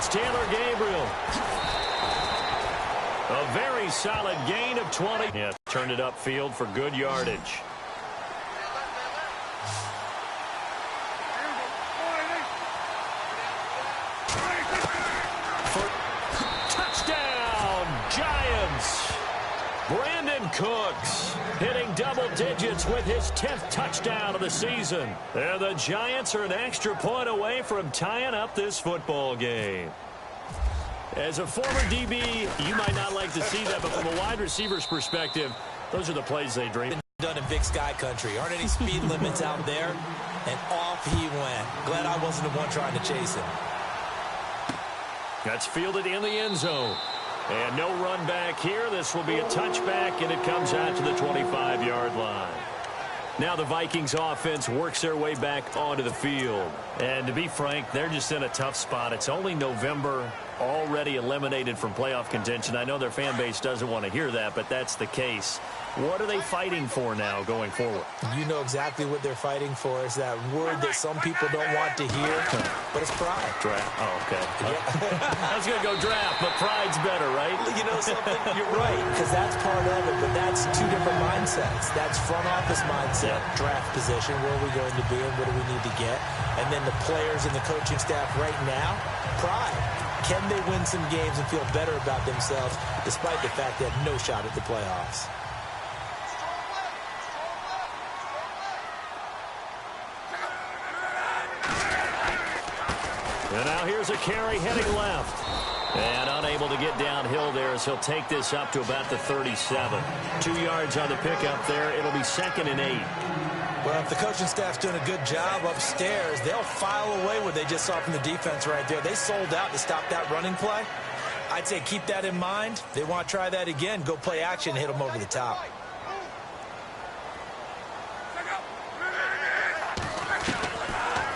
It's Taylor Gabriel. A very solid gain of 20. Yeah, turned it upfield for good yardage. Touchdown, Giants! Brandon Cooks hitting double digits with his 10th touchdown of the season. And the Giants are an extra point away from tying up this football game. As a former DB, you might not like to see that, but from a wide receiver's perspective, those are the plays they dream. Done in Big Sky country. Aren't any speed limits out there? And off he went. Glad I wasn't the one trying to chase him. That's fielded in the end zone. And no run back here. This will be a touchback, and it comes out to the 25-yard line. Now the Vikings offense works their way back onto the field. And to be frank, they're just in a tough spot. It's only November, already eliminated from playoff contention. I know their fan base doesn't want to hear that, but that's the case. What are they fighting for now going forward? You know exactly what they're fighting for. Is that word that some people don't want to hear, but it's pride. Draft. Oh, okay. Yeah. I was going to go draft, but pride's better, right? You know something? You're right, because that's part of it, but that's two different mindsets. That's front office mindset, draft position, where are we going to be and what do we need to get? And then the players and the coaching staff right now, pride. Can they win some games and feel better about themselves despite the fact they have no shot at the playoffs? And now here's a carry heading left. And unable to get downhill there as he'll take this up to about the 37. 2 yards on the pickup there. It'll be 2nd and 8. Well, if the coaching staff's doing a good job upstairs, they'll file away what they just saw from the defense right there. They sold out to stop that running play. I'd say keep that in mind. They want to try that again. Go play action, hit them over the top.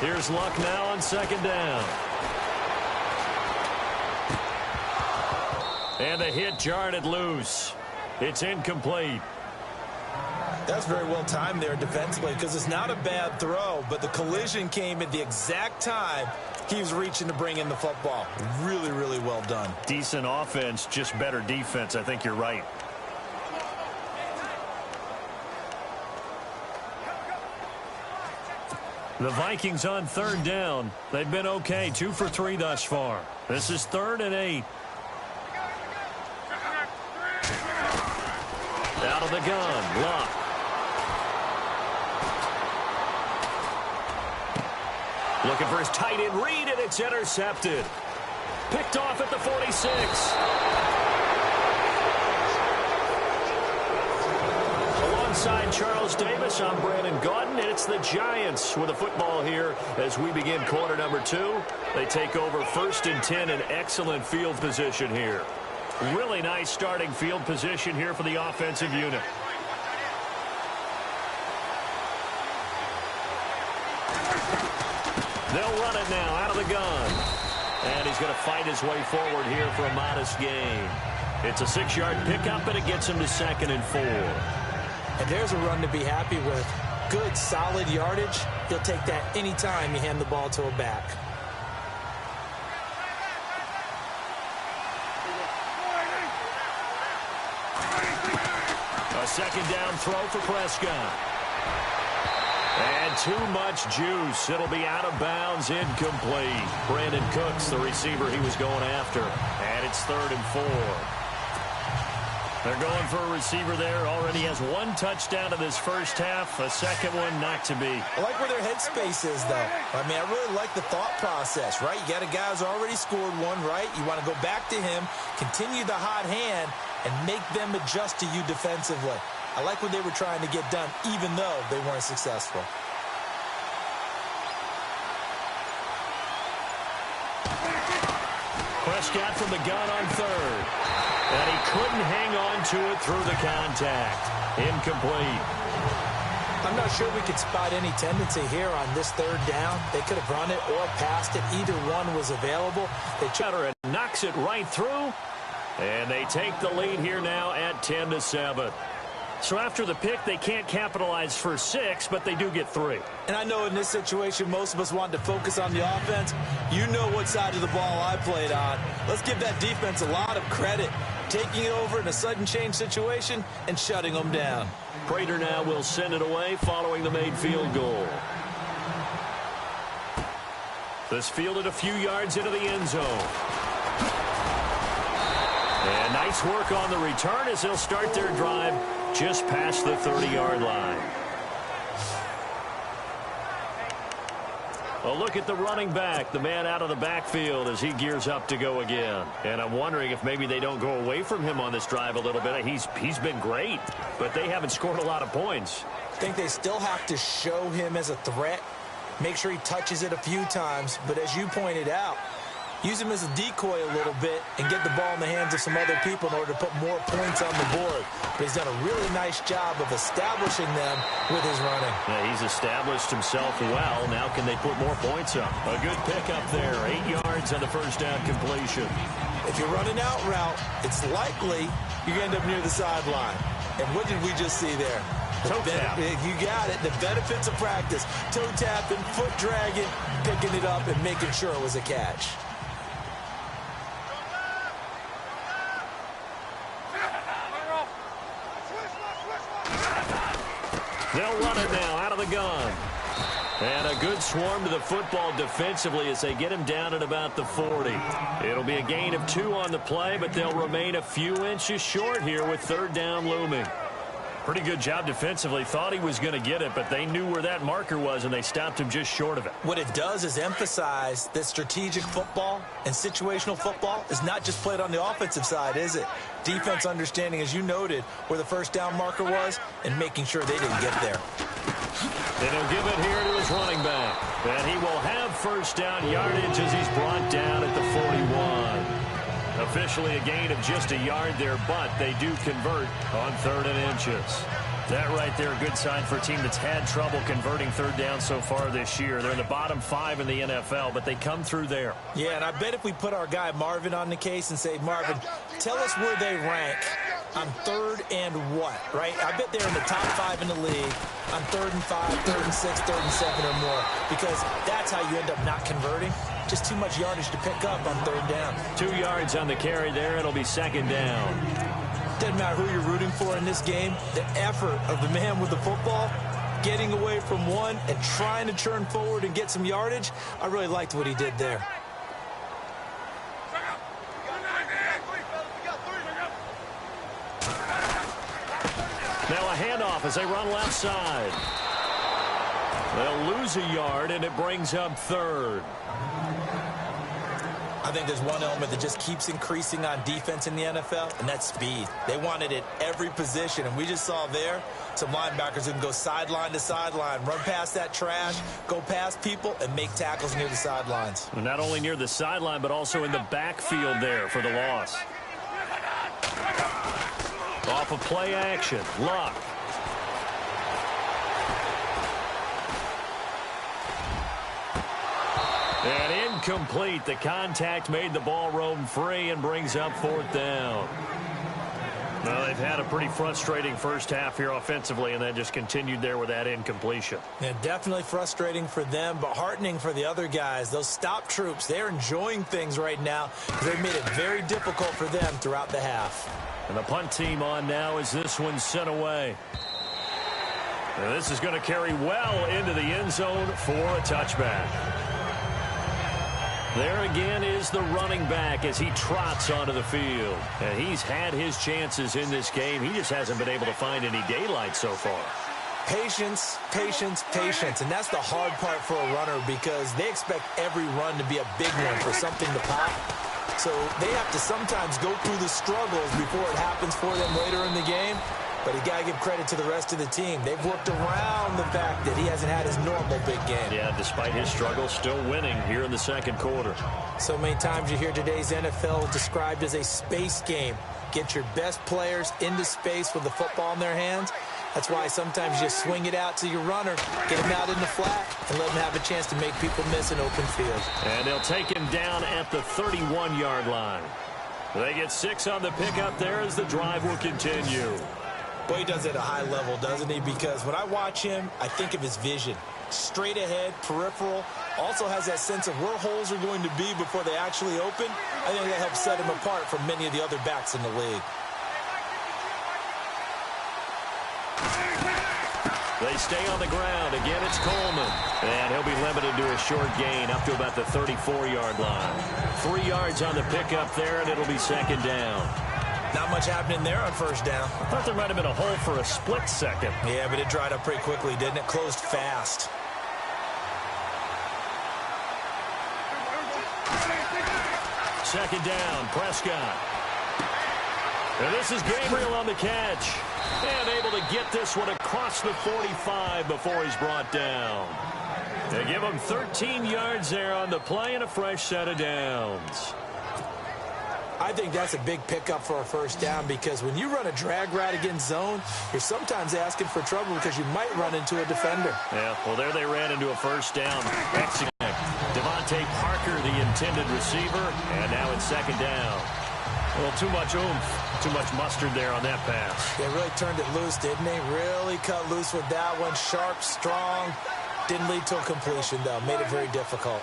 Here's Luck now on 2nd down. And the hit jarred it loose. It's incomplete. That's very well timed there defensively because it's not a bad throw, but the collision came at the exact time he was reaching to bring in the football. Really, really well done. Decent offense, just better defense. I think you're right. The Vikings on 3rd down. They've been okay, 2 for 3 thus far. This is 3rd and 8. Out of the gun, Luck. Looking for his tight end read, and it's intercepted. Picked off at the 46. Alongside Charles Davis, I'm Brandon Gaudin, and it's the Giants with a football here as we begin quarter number 2. They take over 1st and 10, an excellent field position here. Really nice starting field position here for the offensive unit. They'll run it now out of the gun. And he's going to fight his way forward here for a modest gain. It's a 6-yard pickup, and it gets him to 2nd and 4. And there's a run to be happy with. Good, solid yardage. He'll take that anytime you hand the ball to a back. A 2nd down throw for Prescott. And too much juice. It'll be out of bounds, incomplete. Brandon Cooks, the receiver he was going after. And it's 3rd and 4. They're going for a receiver there. Already has 1 touchdown in this first half. A second one not to be. I like where their headspace is, though. I mean, I really like the thought process, right? You got a guy who's already scored 1, right? You want to go back to him, continue the hot hand, and make them adjust to you defensively. I like what they were trying to get done, even though they weren't successful. Prescott from the gun on 3rd. And he couldn't hang on to it through the contact. Incomplete. I'm not sure we could spot any tendency here on this 3rd down. They could have run it or passed it. Either one was available. They and knocks it right through. And they take the lead here now at 10-7. So after the pick, they can't capitalize for 6, but they do get 3. And I know in this situation, most of us want to focus on the offense. You know what side of the ball I played on. Let's give that defense a lot of credit. Taking it over in a sudden change situation and shutting them down. Prater now will send it away following the made field goal. This fielded a few yards into the end zone. And nice work on the return as they'll start their drive just past the 30-yard line. A look at the running back, the man out of the backfield as he gears up to go again. And I'm wondering if maybe they don't go away from him on this drive a little bit. He's been great, but they haven't scored a lot of points. I think they still have to show him as a threat. Make sure he touches it a few times. But as you pointed out, use him as a decoy a little bit and get the ball in the hands of some other people in order to put more points on the board. But he's done a really nice job of establishing them with his running. Yeah, he's established himself well. Now can they put more points up? A good pickup there. 8 yards on the first down completion. If you're running out route, it's likely you're going to end up near the sideline. And what did we just see there? Toe tap. You got it. The benefits of practice. Toe tapping, foot dragging, picking it up, and making sure it was a catch. They'll run it now out of the gun. And a good swarm to the football defensively as they get him down at about the 40. It'll be a gain of 2 on the play, but they'll remain a few inches short here with third down looming. Pretty good job defensively. Thought he was going to get it, but they knew where that marker was, and they stopped him just short of it. What it does is emphasize that strategic football and situational football is not just played on the offensive side, is it? Defense understanding, as you noted, where the first down marker was and making sure they didn't get there. And he'll give it here to his running back. And he will have first down yardage as he's brought down at the 41. Officially a gain of just a yard there, but they do convert on 3rd and inches. That right there, a good sign for a team that's had trouble converting third down so far this year. They're in the bottom 5 in the NFL, but they come through there. Yeah, and I bet if we put our guy Marvin on the case and say, Marvin, tell us where they rank on 3rd and what, right? I bet they're in the top 5 in the league on 3rd and 5, 3rd and 6, 3rd and 7 or more, because that's how you end up not converting. Just too much yardage to pick up on 3rd down. 2 yards on the carry there. It'll be 2nd down. Doesn't matter who you're rooting for in this game. The effort of the man with the football, getting away from one and trying to turn forward and get some yardage, I really liked what he did there. Now a handoff as they run left side. They'll lose a yard, and it brings up 3rd. I think there's one element that just keeps increasing on defense in the NFL, and that's speed. They want it at every position, and we just saw there some linebackers who can go sideline to sideline, run past that trash, go past people, and make tackles near the sidelines. And not only near the sideline, but also in the backfield there for the loss. Off of play action, Luck. And incomplete. The contact made the ball roam free and brings up 4th down. Well, they've had a pretty frustrating first half here offensively, and then just continued there with that incompletion. Yeah, definitely frustrating for them, but heartening for the other guys. Those stop troops, they're enjoying things right now because they've made it very difficult for them throughout the half. And the punt team on now as this one's sent away. And this is going to carry well into the end zone for a touchback. There again is the running back as he trots onto the field. And he's had his chances in this game. He just hasn't been able to find any daylight so far. Patience, patience, patience. And that's the hard part for a runner because they expect every run to be a big one for something to pop. So they have to sometimes go through the struggles before it happens for them later in the game. But you got to give credit to the rest of the team. They've worked around the fact that he hasn't had his normal big game. Yeah, despite his struggles, still winning here in the second quarter. So many times you hear today's NFL described as a space game. Get your best players into space with the football in their hands. That's why sometimes you just swing it out to your runner, get him out in the flat, and let him have a chance to make people miss an open field. And they'll take him down at the 31-yard line. They get 6 on the pickup there as the drive will continue. Boy, he does it at a high level, doesn't he? Because when I watch him, I think of his vision. Straight ahead, peripheral, also has that sense of where holes are going to be before they actually open. I think that helps set him apart from many of the other backs in the league. They stay on the ground. Again, it's Coleman. And he'll be limited to a short gain up to about the 34-yard line. 3 yards on the pickup there, and it'll be second down. Not much happening there on first down. I thought there might have been a hole for a split second. Yeah, but it dried up pretty quickly, didn't it? Closed fast. Second down, Prescott. And this is Gabriel on the catch. And able to get this one across the 45 before he's brought down. They give him 13 yards there on the play and a fresh set of downs. I think that's a big pickup for a first down because when you run a drag route against zone, you're sometimes asking for trouble because you might run into a defender. Yeah, well, there they ran into a first down. Devontae Parker, the intended receiver, and now it's second down. A little too much oomph, too much mustard there on that pass. They really turned it loose, didn't they? Really cut loose with that one. Sharp, strong. Didn't lead to a completion, though. Made it very difficult.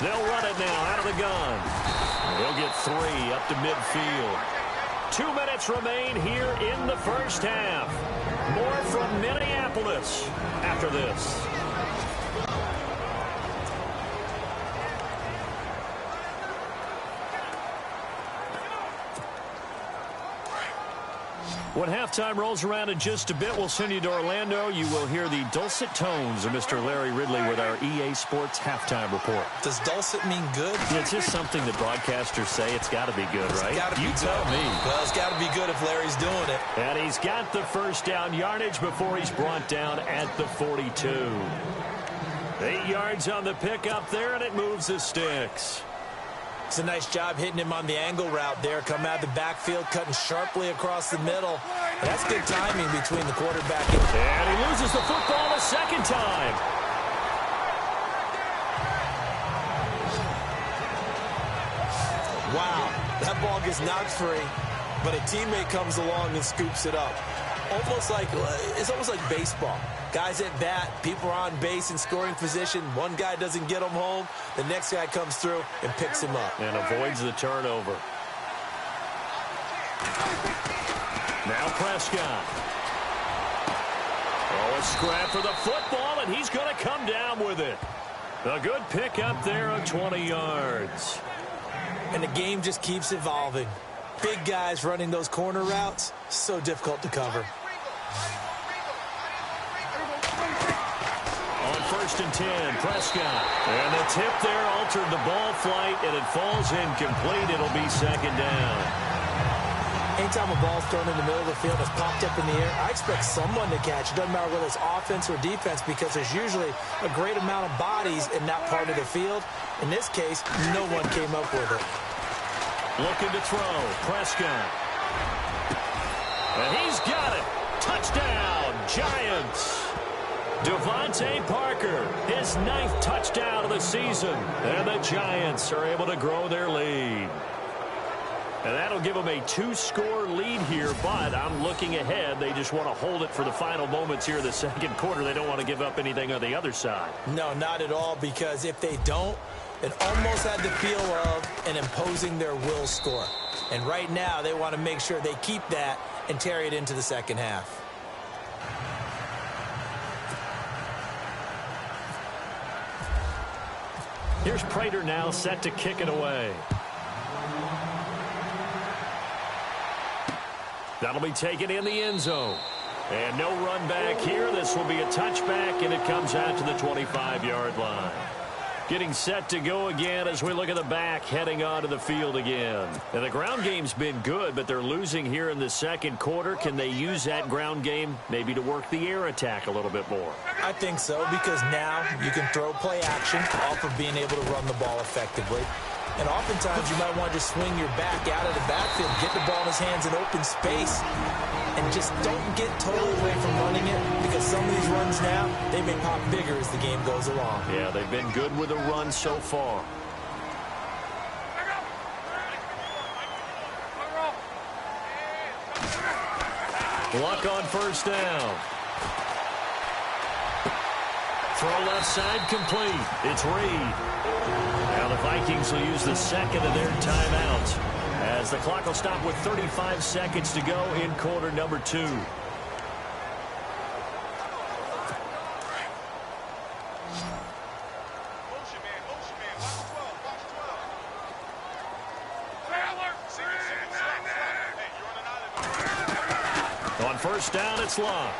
They'll run it now out of the gun. They'll get 3 up to midfield. 2 minutes remain here in the first half. More from Minneapolis after this. When halftime rolls around in just a bit, we'll send you to Orlando. You will hear the dulcet tones of Mr. Larry Ridley with our EA Sports halftime report. Does dulcet mean good? It's just something that broadcasters say. It's got to be good, right? You tell me. Well, it's got to be good if Larry's doing it. And he's got the first down yardage before he's brought down at the 42. 8 yards on the pickup there, and it moves the sticks. It's a nice job hitting him on the angle route there. Come out of the backfield, cutting sharply across the middle. And that's good timing between the quarterback and he loses the football a second time. Wow, that ball gets knocked free, but a teammate comes along and scoops it up. It's almost like baseball. Guys at bat, people are on base in scoring position. One guy doesn't get him home. The next guy comes through and picks him up. And avoids the turnover. Now Prescott. Oh, a scrap for the football, and he's going to come down with it. A good pickup there of 20 yards. And the game just keeps evolving. Big guys running those corner routes, so difficult to cover. First and 10, Prescott. And the tip there altered the ball flight, and it falls incomplete. It'll be second down. Anytime a ball's thrown in the middle of the field that's popped up in the air, I expect someone to catch. It doesn't matter whether it's offense or defense because there's usually a great amount of bodies in that part of the field. In this case, no one came up with it. Looking to throw, Prescott. And he's got it. Touchdown, Giants. Devontae Parker, his 9th touchdown of the season. And the Giants are able to grow their lead. And that'll give them a 2-score lead here, but I'm looking ahead. They just want to hold it for the final moments here in the second quarter. They don't want to give up anything on the other side. No, not at all, because if they don't, it almost had the feel of an imposing their will score. And right now, they want to make sure they keep that and carry it into the second half. Here's Prater now set to kick it away. That'll be taken in the end zone. And no run back here. This will be a touchback, and it comes out to the 25-yard line. Getting set to go again as we look at the back heading onto the field again. And the ground game's been good, but they're losing here in the second quarter. Can they use that ground game maybe to work the air attack a little bit more? I think so, because now you can throw play action off of being able to run the ball effectively. And oftentimes you might want to just swing your back out of the backfield, get the ball in his hands in open space, and just don't get totally away from running it, because some of these runs now, they may pop bigger as the game goes along. Yeah, they've been good with a run so far. Luck on first down. Throw left side complete. It's Reed. Now the Vikings will use the second of their timeouts as the clock will stop with 35 seconds to go in quarter number 2. On first down, it's Locke.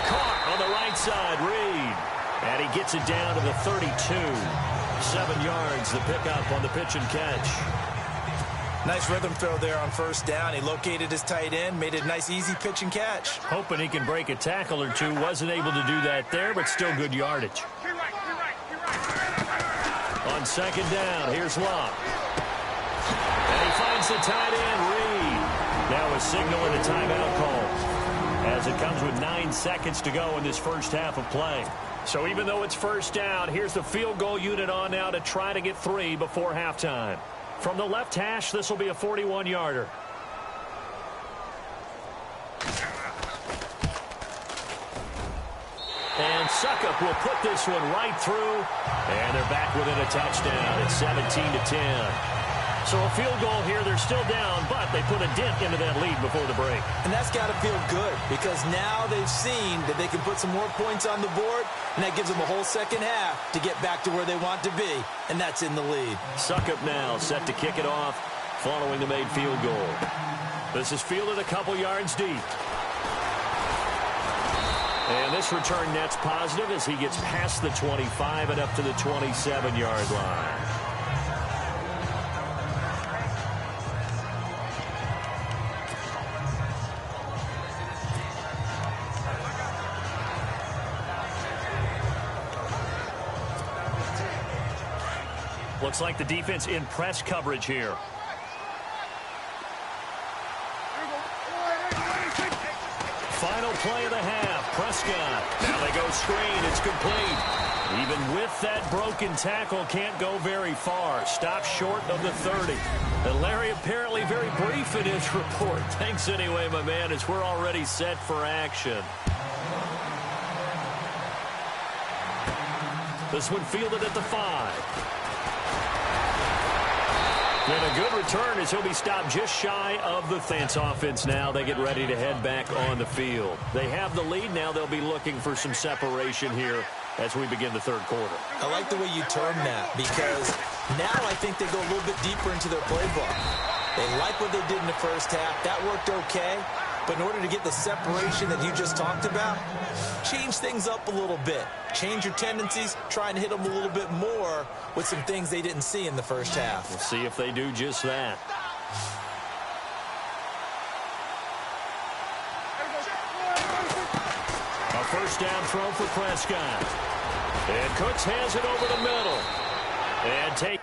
Caught on the right side, Reed. And he gets it down to the 32. 7 yards, the pickup on the pitch and catch. Nice rhythm throw there on first down. He located his tight end, made it a nice easy pitch and catch. Hoping he can break a tackle or two. Wasn't able to do that there, but still good yardage. On second down, here's Locke. And he finds the tight end, Reed. Now a signal and a timeout call as it comes with 9 seconds to go in this first half of play. So even though it's first down, here's the field goal unit on now to try to get 3 before halftime. From the left hash, this will be a 41-yarder. And Suckup will put this one right through. And they're back within a touchdown. It's 17-10. So a field goal here. They're still down, but they put a dent into that lead before the break. And that's got to feel good because now they've seen that they can put some more points on the board, and that gives them a whole second half to get back to where they want to be, and that's in the lead. Suckup now set to kick it off following the made field goal. This is fielded a couple yards deep. And this return net's positive as he gets past the 25 and up to the 27-yard line. Looks like the defense in press coverage here. Final play of the half. Prescott. Now they go screen. It's complete. Even with that broken tackle, can't go very far. Stops short of the 30. And Larry apparently very brief in his report. Thanks anyway, my man, as we're already set for action. This one fielded at the 5. And a good return as he'll be stopped just shy of the Thance offense now. They get ready to head back on the field. They have the lead now. They'll be looking for some separation here as we begin the third quarter. I like the way you term that because now I think they go a little bit deeper into their playbook. They like what they did in the first half. That worked okay. But in order to get the separation that you just talked about, change things up a little bit. Change your tendencies, try and hit them a little bit more with some things they didn't see in the first half. We'll see if they do just that. A first down throw for Prescott. And Cooks has it over the middle. And take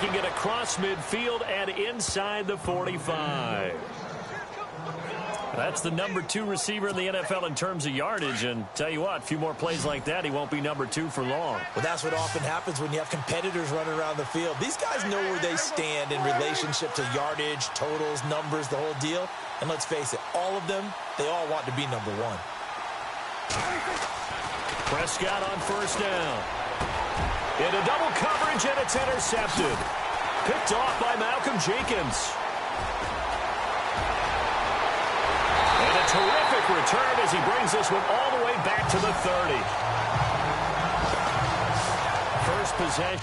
Taking it across midfield and inside the 45. That's the number 2 receiver in the NFL in terms of yardage. And tell you what, a few more plays like that, he won't be number 2 for long. Well, that's what often happens when you have competitors running around the field. These guys know where they stand in relationship to yardage, totals, numbers, the whole deal. And let's face it, all of them, they all want to be number 1. Prescott on first down. Into double coverage, and it's intercepted. Picked off by Malcolm Jenkins. And a terrific return as he brings this one all the way back to the 30. First possession.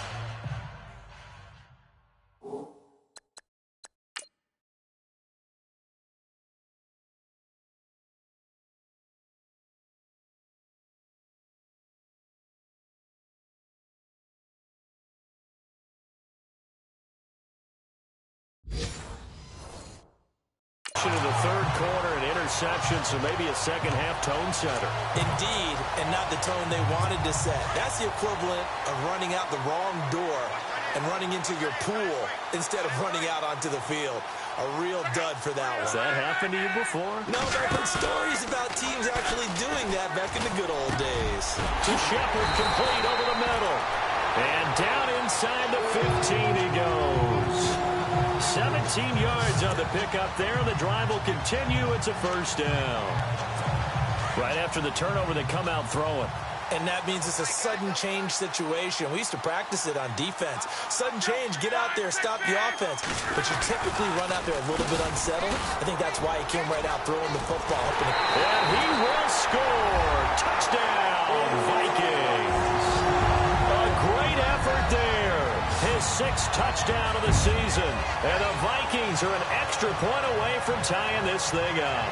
In the third quarter, an interception, so maybe a second-half tone setter. Indeed, and not the tone they wanted to set. That's the equivalent of running out the wrong door and running into your pool instead of running out onto the field. A real dud for that one. Has that happened to you before? No, but I've heard stories about teams actually doing that back in the good old days. To Shepard, complete over the middle. And down inside the 15 he goes. 17 yards on the pickup there. The drive will continue. It's a first down. Right after the turnover, they come out throwing. And that means it's a sudden change situation. We used to practice it on defense. Sudden change, get out there, stop the offense. But you typically run out there a little bit unsettled. I think that's why he came right out throwing the football. And he will score. Touchdown, Vikings. A great effort there. His 6th touchdown of the season. And the Vikings are an extra point away from tying this thing up.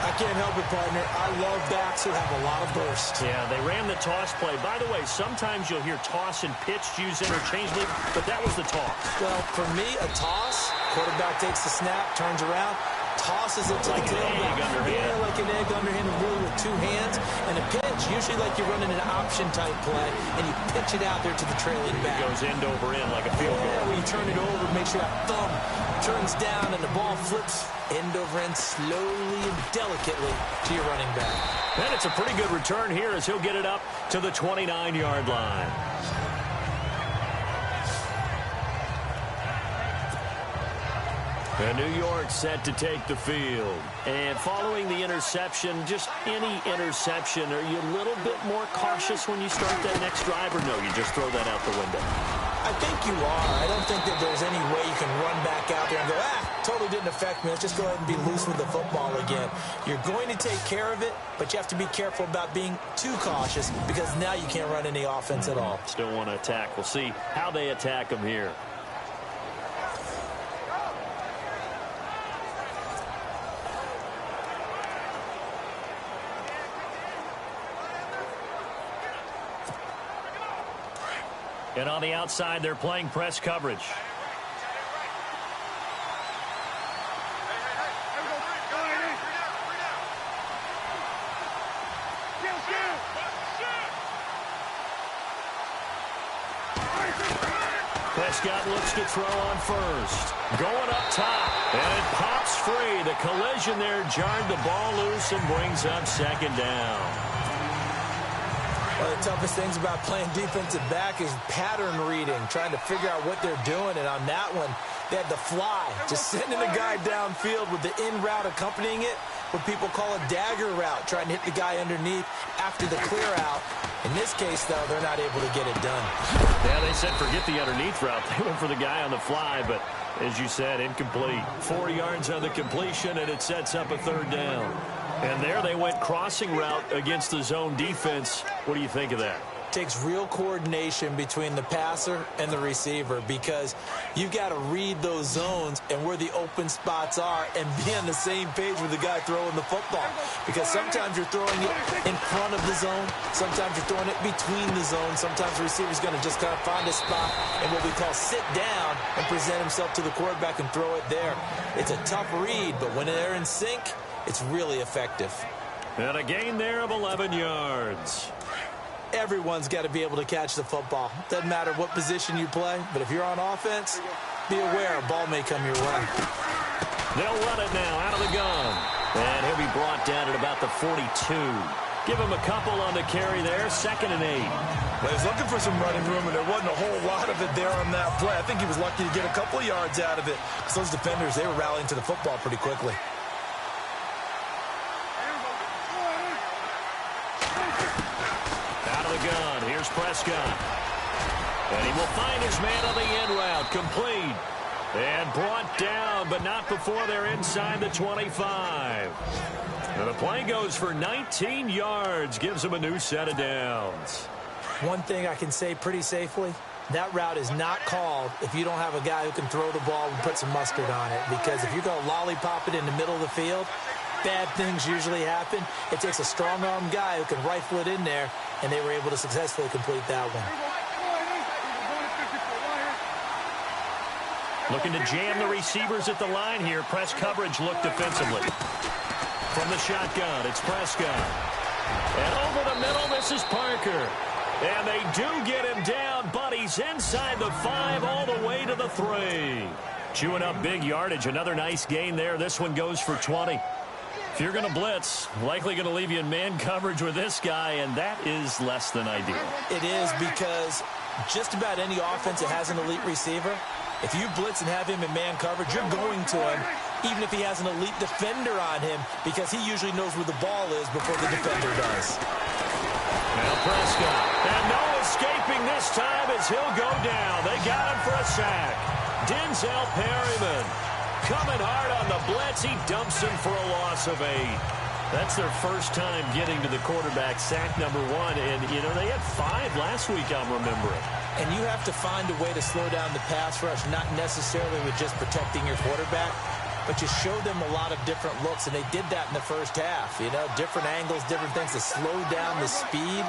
I can't help it, partner. I love backs who have a lot of burst. Yeah, they ran the toss play. By the way, sometimes you'll hear toss and pitch used interchangeably, but that was the toss. Well, for me, a toss, quarterback takes the snap, turns around, tosses it to like the tailback. Yeah, like an egg underhand, really with 2 hands. And a pitch, usually like you're running an option-type play, and you pitch it out there to the trailing back. It goes end over end like a field goal. Yeah, when you turn it over, make sure that thumb turns down and the ball flips end over end slowly and delicately to your running back. And it's a pretty good return here as he'll get it up to the 29-yard line. And New York set to take the field. And following the interception, just any interception, are you a little bit more cautious when you start that next drive, or no, you just throw that out the window? I think you are. I don't think that there's any way you can run back out there and go, totally didn't affect me. Let's just go ahead and be loose with the football again. You're going to take care of it, but you have to be careful about being too cautious because now you can't run any offense at all. Still want to attack. We'll see how they attack him here. And on the outside, they're playing press coverage. Prescott looks to throw on first. Going up top, and it pops free. The collision there jarred the ball loose and brings up second down. One of the toughest things about playing defensive back is pattern reading, trying to figure out what they're doing. And on that one, they had the fly, just sending a guy downfield with the in route accompanying it, what people call a dagger route, trying to hit the guy underneath after the clear out. In this case, though, they're not able to get it done. Yeah, they said forget the underneath route. They went for the guy on the fly, but as you said, incomplete. 4 yards on the completion, and it sets up a third down. And there they went crossing route against the zone defense. What do you think of that? Takes real coordination between the passer and the receiver because you've got to read those zones and where the open spots are and be on the same page with the guy throwing the football. Because sometimes you're throwing it in front of the zone. Sometimes you're throwing it between the zones. Sometimes the receiver's going to just kind of find a spot and what we call sit down and present himself to the quarterback and throw it there. It's a tough read, but when they're in sync, it's really effective. And a gain there of 11 yards. Everyone's got to be able to catch the football. Doesn't matter what position you play, but if you're on offense, be aware a ball may come your way. They'll run it now out of the gun. And he'll be brought down at about the 42. Give him a couple on the carry there, 2nd and 8. Well, he was looking for some running room, and there wasn't a whole lot of it there on that play. I think he was lucky to get a couple of yards out of it because those defenders, they were rallying to the football pretty quickly. Out of the gun, here's Prescott. And he will find his man on the end route, complete. And brought down, but not before they're inside the 25. And the play goes for 19 yards, gives him a new set of downs. One thing I can say pretty safely, that route is not called if you don't have a guy who can throw the ball and put some mustard on it. Because if you're going to lollipop it in the middle of the field, bad things usually happen. It takes a strong-arm guy who can rifle it in there, and they were able to successfully complete that one. Looking to jam the receivers at the line here. Press coverage look defensively. From the shotgun, it's Prescott. And over the middle, this is Parker. And they do get him down, but he's inside the 5 all the way to the 3. Chewing up big yardage. Another nice gain there. This one goes for 20. If you're going to blitz, likely going to leave you in man coverage with this guy, and that is less than ideal. It is because just about any offense that has an elite receiver, if you blitz and have him in man coverage, you're going to him, even if he has an elite defender on him, because he usually knows where the ball is before the defender does. Now Prescott. And no escaping this time as he'll go down. They got him for a sack. Denzel Perryman coming hard on the blitz. He dumps him for a loss of 8. That's their first time getting to the quarterback, sack number 1. And, you know, they had 5 last week, I'm remembering. And you have to find a way to slow down the pass rush, not necessarily with just protecting your quarterback, but you show them a lot of different looks, and they did that in the first half. You know, different angles, different things to slow down the speed.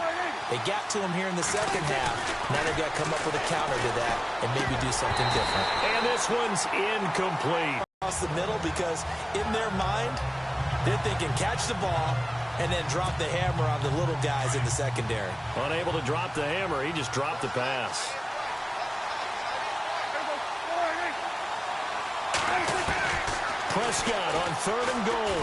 They got to him here in the second half. Now they've got to come up with a counter to that and maybe do something different. And this one's incomplete. Across the middle because in their mind, they're thinking catch the ball and then drop the hammer on the little guys in the secondary. Unable to drop the hammer, he just dropped the pass. Prescott on 3rd and goal.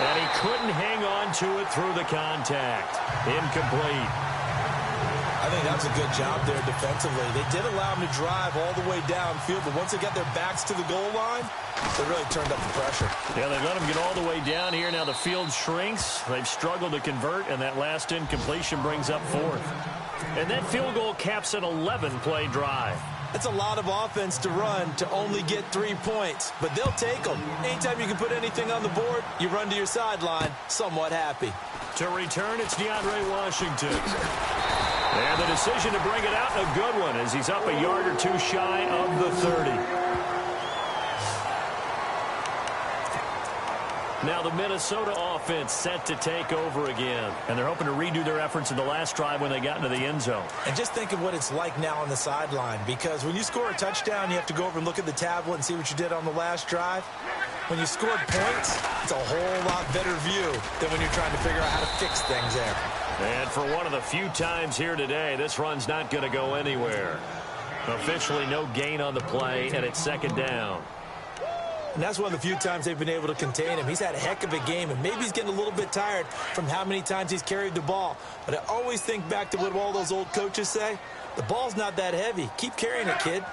And he couldn't hang on to it through the contact. Incomplete. I think that's a good job there defensively. They did allow him to drive all the way downfield, but once they got their backs to the goal line, they really turned up the pressure. Yeah, they let him get all the way down here. Now the field shrinks. They've struggled to convert, and that last incompletion brings up 4th. And that field goal caps an 11-play drive. That's a lot of offense to run to only get 3 points, but they'll take them. Anytime you can put anything on the board, you run to your sideline, somewhat happy. To return, it's DeAndre Washington. And the decision to bring it out, a good one, as he's up a yard or 2 shy of the 30. Now the Minnesota offense set to take over again. And they're hoping to redo their efforts in the last drive when they got into the end zone. And just think of what it's like now on the sideline. Because when you score a touchdown, you have to go over and look at the tablet and see what you did on the last drive. When you scored points, it's a whole lot better view than when you're trying to figure out how to fix things there. And for one of the few times here today, this run's not going to go anywhere. Officially no gain on the play, and it's 2nd down. And that's one of the few times they've been able to contain him. He's had a heck of a game, and maybe he's getting a little bit tired from how many times he's carried the ball. But I always think back to what all those old coaches say. The ball's not that heavy. Keep carrying it, kid.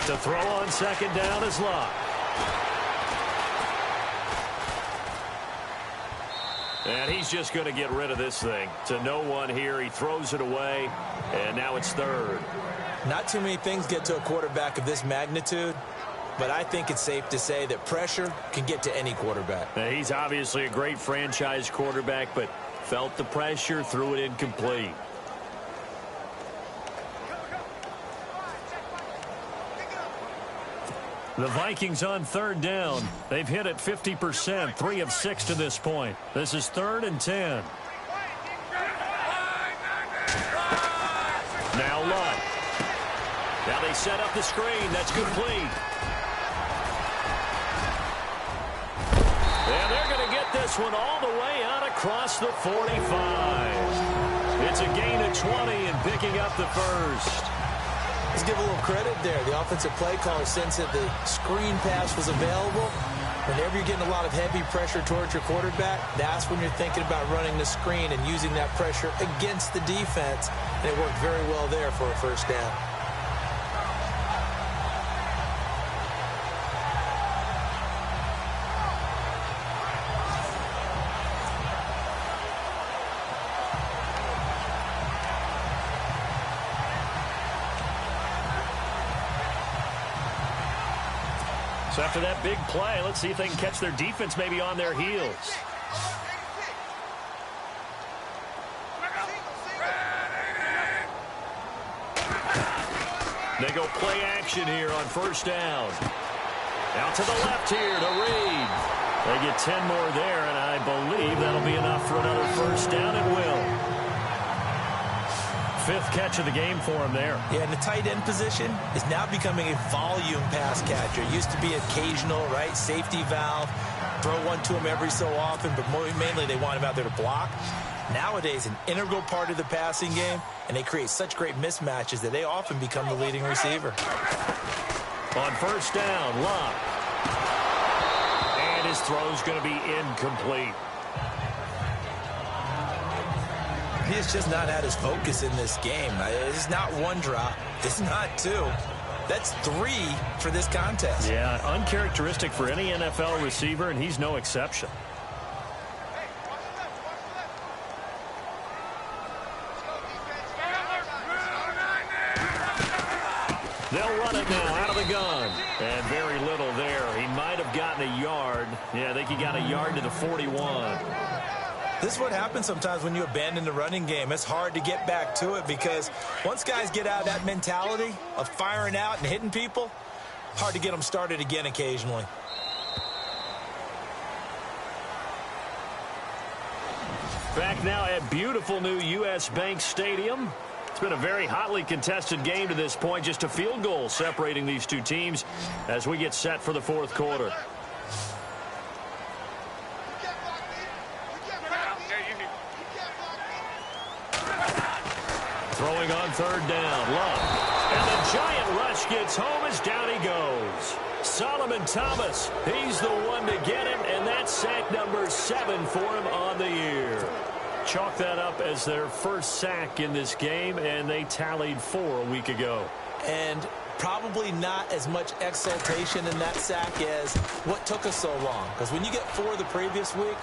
To throw on 2nd down is Locke. And he's just going to get rid of this thing. To no one here. He throws it away, and now it's 3rd. Not too many things get to a quarterback of this magnitude, but I think it's safe to say that pressure can get to any quarterback. Now, he's obviously a great franchise quarterback, but felt the pressure, threw it incomplete. The Vikings on 3rd down. They've hit it 50%, 3 of 6 to this point. This is 3rd and 10. Now Lutt. Now they set up the screen. That's complete. And they're going to get this one all the way out across the 45. It's a gain of 20 and picking up the first. Let's give a little credit there. The offensive play caller sensed that the screen pass was available. Whenever you're getting a lot of heavy pressure towards your quarterback, that's when you're thinking about running the screen and using that pressure against the defense. And it worked very well there for a first down. So after that big play, let's see if they can catch their defense maybe on their heels. They go play action here on first down. Out to the left here to Reed. They get 10 more there, and I believe that'll be enough for another first down. It will. Fifth catch of the game for him there. Yeah, and the tight end position is now becoming a volume pass catcher. It used to be occasional, right? Safety valve. Throw one to him every so often, but mainly they want him out there to block. Nowadays, an integral part of the passing game, and they create such great mismatches that they often become the leading receiver. On first down, Love. And his throw's going to be incomplete. He has just not had his focus in this game. It's not one drop. It's not two. That's 3 for this contest. Yeah, uncharacteristic for any NFL receiver, and he's no exception. They'll run it now out of the gun. And very little there. He might have gotten a yard. Yeah, I think he got a yard to the 41. This is what happens sometimes when you abandon the running game. It's hard to get back to it because once guys get out of that mentality of firing out and hitting people, hard to get them started again occasionally. Back now at beautiful new U.S. Bank Stadium. It's been a very hotly contested game to this point. Just a field goal separating these two teams as we get set for the fourth quarter. Throwing on third down, Love. And the giant rush gets home as down he goes. Solomon Thomas, he's the one to get him, and that's sack number 7 for him on the year. Chalk that up as their first sack in this game, and they tallied 4 a week ago. And probably not as much exultation in that sack as what took us so long. Because when you get 4 the previous week,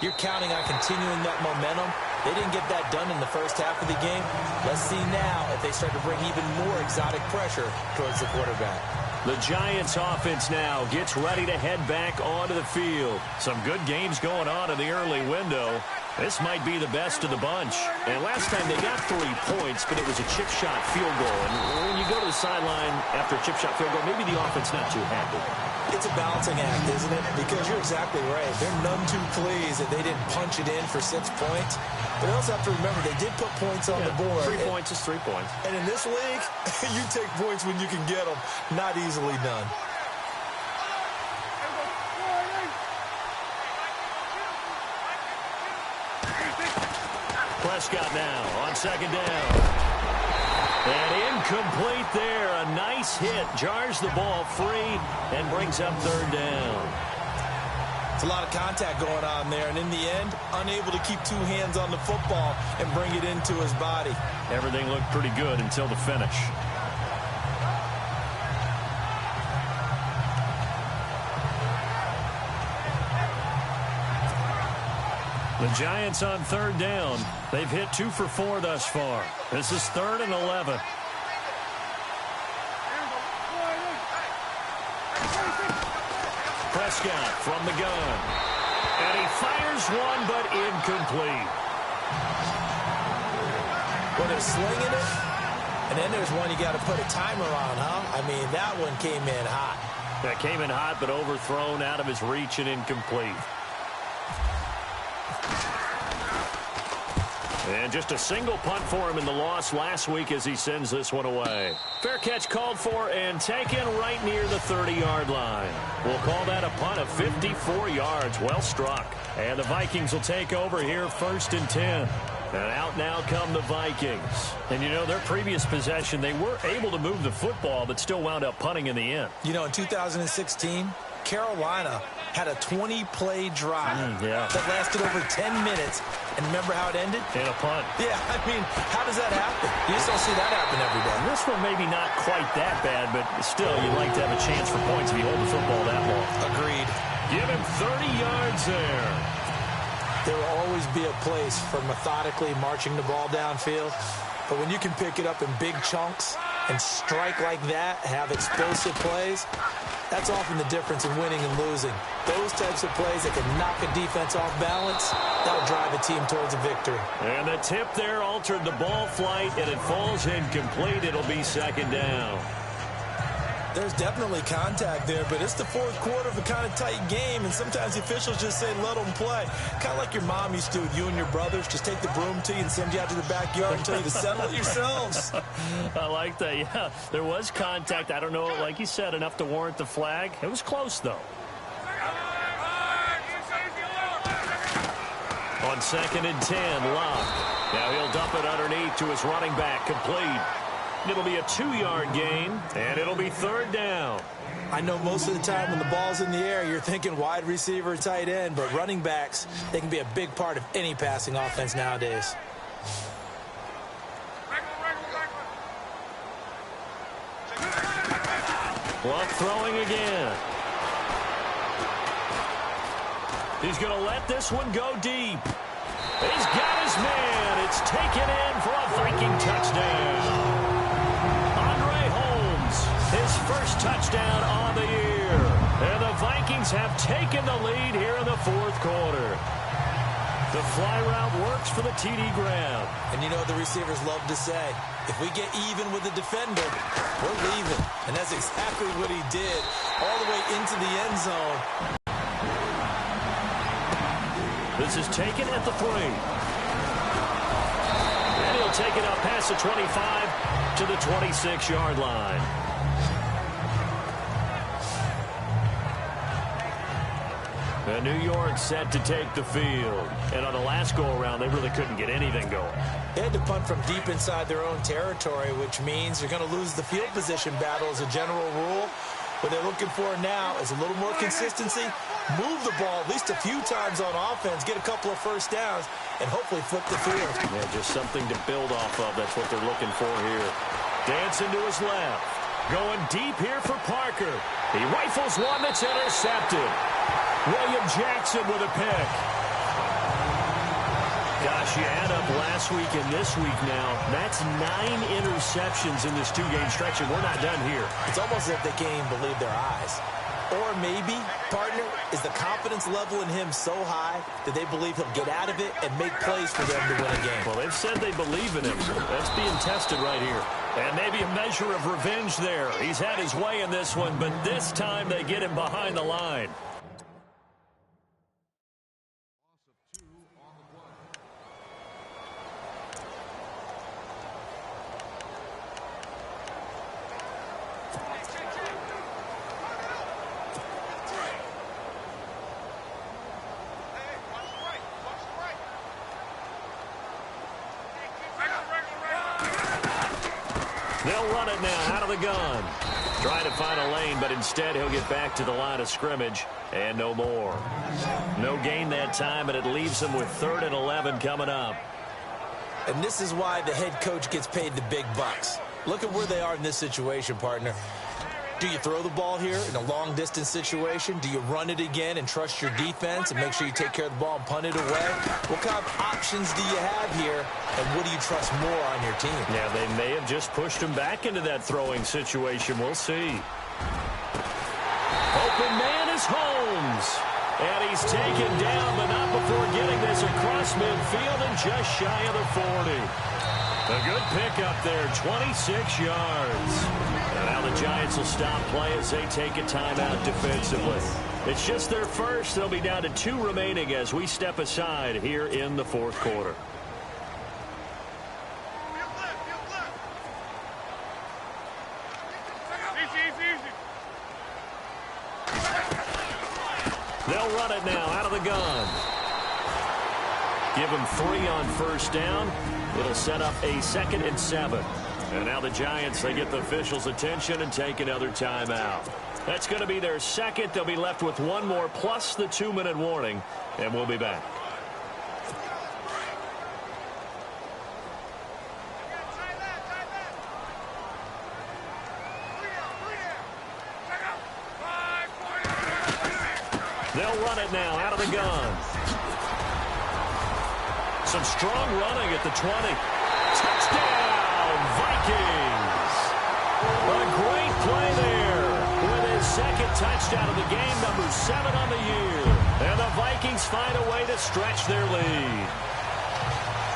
you're counting on continuing that momentum. They didn't get that done in the first half of the game. Let's see now if they start to bring even more exotic pressure towards the quarterback. The Giants offense now gets ready to head back onto the field. Some good games going on in the early window. This might be the best of the bunch. And last time they got 3 points, but it was a chip shot field goal. And when you go to the sideline after a chip shot field goal, maybe the offense not too happy. It's a balancing act, isn't it? Because you're exactly right. They're none too pleased that they didn't punch it in for 6 points. But they also have to remember they did put points on the board. 3 points is 3 points. And in this league, you take points when you can get them. Not easily done. Prescott now on second down. And incomplete there. A nice hit. Jars the ball free and brings up third down. It's a lot of contact going on there. And in the end, unable to keep 2 hands on the football and bring it into his body. Everything looked pretty good until the finish. The Giants on third down. They've hit 2 for 4 thus far. This is 3rd and 11. Prescott from the gun. And he fires one, but incomplete. Well, they're slinging it. And then there's one you got to put a timer on, huh? I mean, that one came in hot. That came in hot, but overthrown out of his reach and incomplete. And just a single punt for him in the loss last week as he sends this one away. Fair catch called for and taken right near the 30-yard line. We'll call that a punt of 54 yards. Well struck. And the Vikings will take over here 1st and 10. And out now come the Vikings. And, you know, their previous possession, they were able to move the football but still wound up punting in the end. You know, in 2016, Carolina had a 20-play drive that lasted over 10 minutes. And remember how it ended? In a punt. Yeah, I mean, how does that happen? You just don't see that happen every day. This one maybe not quite that bad, but still, you'd like to have a chance for points if you hold the football that long. Agreed. Give him 30 yards there. There will always be a place for methodically marching the ball downfield. But when you can pick it up in big chunks and strike like that, have explosive plays, that's often the difference in winning and losing. Those types of plays that can knock a defense off balance, that'll drive a team towards a victory. And the tip there altered the ball flight, and it falls incomplete. It'll be 2nd down. There's definitely contact there, but it's the 4th quarter of a kind of tight game, and sometimes the officials just say, let them play. Kind of like your mom used to with you and your brothers. Just take the broom to you and send you out to the backyard and tell you to settle it yourselves. I like that, yeah. There was contact. I don't know, like you said, enough to warrant the flag. It was close, though. On 2nd and 10, Locke. Now he'll dump it underneath to his running back, complete. It'll be a 2-yard gain, and it'll be 3rd down. I know most of the time when the ball's in the air, you're thinking wide receiver, tight end, but running backs, they can be a big part of any passing offense nowadays. Locke throwing again. He's going to let this one go deep. He's got his man. It's taken in for a Viking touchdown. His first touchdown on the year. And the Vikings have taken the lead here in the 4th quarter. The fly route works for the TD grab. And you know what the receivers love to say? If we get even with the defender, we're leaving. And that's exactly what he did all the way into the end zone. This is taken at the 3. And he'll take it up past the 25 to the 26-yard line. And New York set to take the field. And on the last go-around, they really couldn't get anything going. They had to punt from deep inside their own territory, which means they're going to lose the field position battle as a general rule. What they're looking for now is a little more consistency, move the ball at least a few times on offense, get a couple of first downs, and hopefully flip the field. Yeah, just something to build off of. That's what they're looking for here. Dancing to his left. Going deep here for Parker. He rifles one that's intercepted. William Jackson with a pick. Gosh, you add up last week and this week now. That's 9 interceptions in this 2-game stretch, and we're not done here. It's almost as if they can't even believe their eyes. Or maybe, partner, is the confidence level in him so high that they believe he'll get out of it and make plays for them to win a game. Well, they've said they believe in him. That's being tested right here. And maybe a measure of revenge there. He's had his way in this one, but this time they get him behind the line. They'll run it now out of the gun. Trying to find a lane, but instead he'll get back to the line of scrimmage and no more. No gain that time, and it leaves him with 3rd and 11 coming up. And this is why the head coach gets paid the big bucks. Look at where they are in this situation, partner. Do you throw the ball here in a long-distance situation? Do you run it again and trust your defense and make sure you take care of the ball and punt it away? What kind of options do you have here, and what do you trust more on your team? Yeah, they may have just pushed him back into that throwing situation. We'll see. Open man is Holmes. And he's taken down, but not before getting this across midfield and just shy of the 40. A good pickup there, 26 yards. And now the Giants will stop play as they take a timeout defensively. It's just their first. They'll be down to 2 remaining as we step aside here in the 4th quarter. They'll run it now out of the gun. Give him 3 on first down. It'll set up a 2nd and 7. And now the Giants, they get the officials' attention and take another timeout. That's going to be their 2nd. They'll be left with 1 more plus the 2-minute warning, and we'll be back. They'll run it now out of the gun. Some strong running at the 20. Touchdown, Vikings! A great play there with his 2nd touchdown of the game, number 7 on the year. And the Vikings find a way to stretch their lead.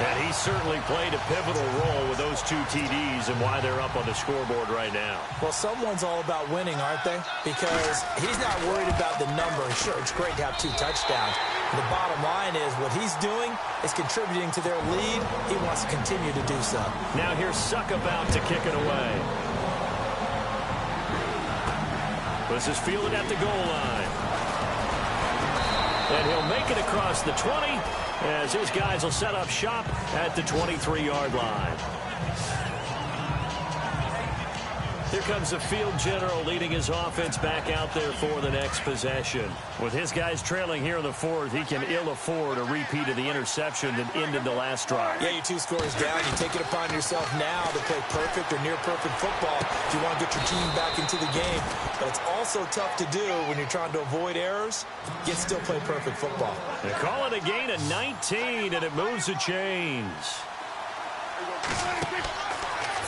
And he certainly played a pivotal role with those 2 TDs and why they're up on the scoreboard right now. Well, someone's all about winning, aren't they? Because he's not worried about the number. Sure, it's great to have 2 touchdowns. The bottom line is what he's doing is contributing to their lead. He wants to continue to do so. Now here's Suck about to kick it away. This is fielded at the goal line. And he'll make it across the 20 as his guys will set up shop at the 23-yard line. Here comes the field general leading his offense back out there for the next possession. With his guys trailing here in the 4th, he can ill afford a repeat of the interception that ended the last drive. Yeah, you're 2 scores down. You take it upon yourself now to play perfect or near-perfect football if you want to get your team back into the game. But it's also tough to do when you're trying to avoid errors, yet still play perfect football. They call it a gain of 19, and it moves the chains.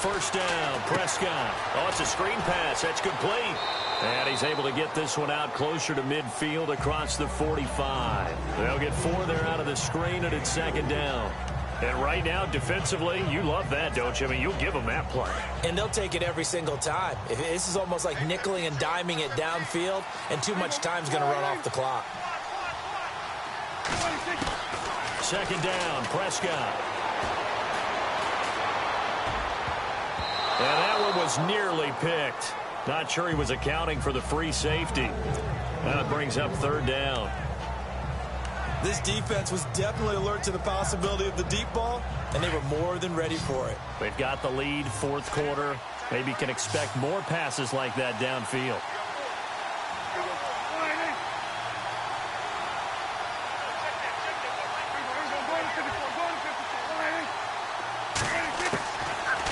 First down, Prescott. Oh, it's a screen pass. That's complete. And he's able to get this one out closer to midfield across the 45. They'll get 4 there out of the screen, and it's 2nd down. And right now, defensively, you love that, don't you? I mean, you'll give them that play. And they'll take it every single time. This is almost like nickeling and diming it downfield, and too much time's going to run off the clock. 2nd down, Prescott. And that one was nearly picked. Not sure he was accounting for the free safety. That brings up 3rd down. This defense was definitely alert to the possibility of the deep ball, and they were more than ready for it. They've got the lead, 4th quarter. Maybe can expect more passes like that downfield.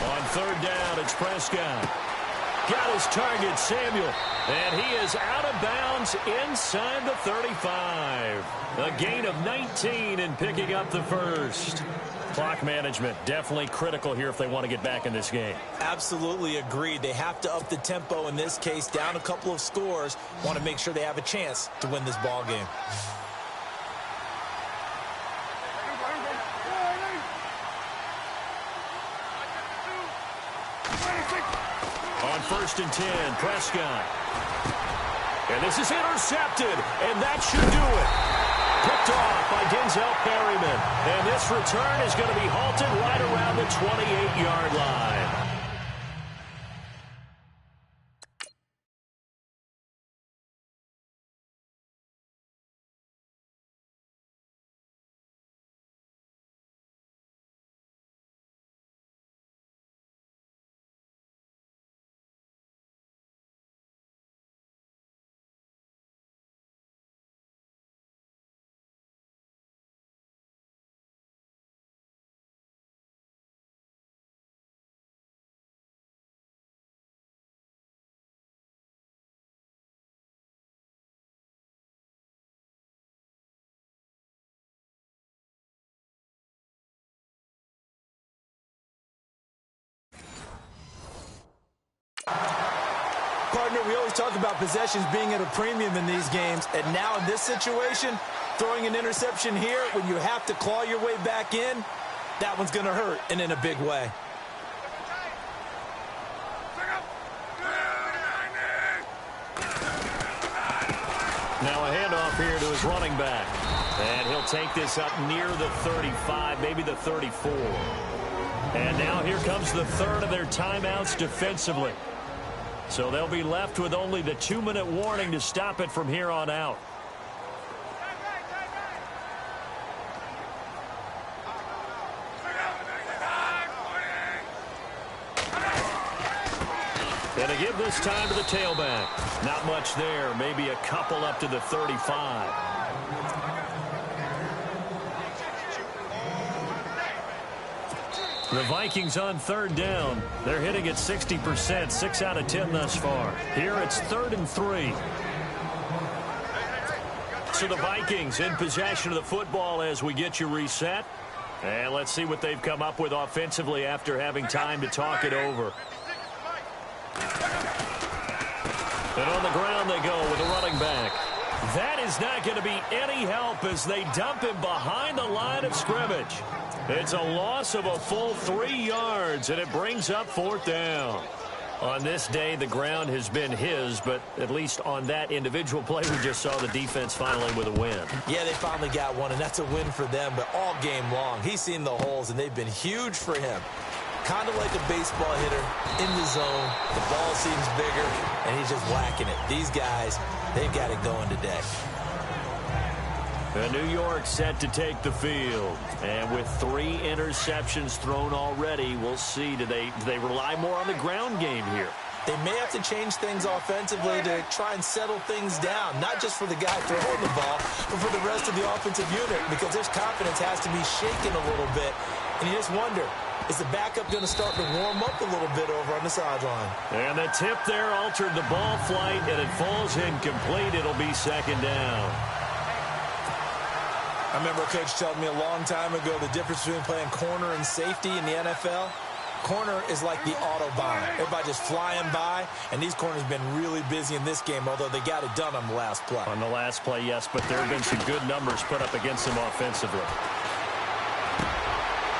On 3rd down, it's Prescott. Got his target, Samuel. And he is out of bounds inside the 35. A gain of 19 and picking up the 1st. Clock management definitely critical here if they want to get back in this game. Absolutely agreed. They have to up the tempo in this case, down a couple of scores. Want to make sure they have a chance to win this ball game. On 1st and 10, Prescott. And this is intercepted, and that should do it. Picked off by Denzel Perryman. And this return is going to be halted right around the 28-yard line. Partner, we always talk about possessions being at a premium in these games, and now in this situation, throwing an interception here when you have to claw your way back in, that one's going to hurt, and in a big way. Now a handoff here to his running back. And he'll take this up near the 35, maybe the 34. And now here comes the 3rd of their timeouts defensively. So they'll be left with only the 2-minute warning to stop it from here on out. And to give this time to the tailback. Not much there. Maybe a couple up to the 35. The Vikings on third down. They're hitting at 60%, 6 out of 10 thus far. Here it's 3rd and 3. So the Vikings in possession of the football as we get you reset. And let's see what they've come up with offensively after having time to talk it over. And on the ground they go with a running back. That is not going to be any help as they dump him behind the line of scrimmage. It's a loss of a full 3 yards, and it brings up 4th down. On this day, the ground has been his, but at least on that individual play, we just saw the defense finally with a win. Yeah, they finally got one, and that's a win for them, but all game long, he's seen the holes, and they've been huge for him. Kind of like a baseball hitter in the zone. The ball seems bigger, and he's just whacking it. These guys, they've got it going today. And New York set to take the field. And with 3 interceptions thrown already, we'll see. Do they rely more on the ground game here? They may have to change things offensively to try and settle things down, not just for the guy throwing the ball, but for the rest of the offensive unit, because their confidence has to be shaken a little bit. And you just wonder, is the backup going to start to warm up a little bit over on the sideline? And the tip there altered the ball flight, and it falls incomplete. It'll be 2nd down. I remember a coach telling me a long time ago the difference between playing corner and safety in the NFL. Corner is like the Autobahn. Everybody just flying by, and these corners have been really busy in this game, although they got it done on the last play. On the last play, yes, but there have been some good numbers put up against them offensively.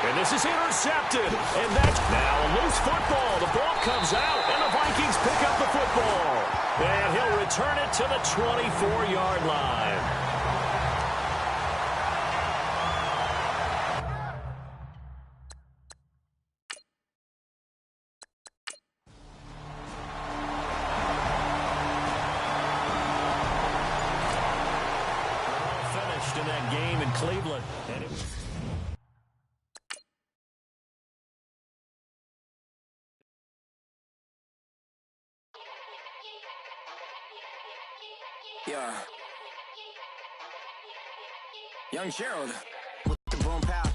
And this is intercepted, and that's now a loose football. The ball comes out, and the Vikings pick up the football. And he'll return it to the 24-yard line. In that game in Cleveland. And yeah. Young Gerald with the boom pow.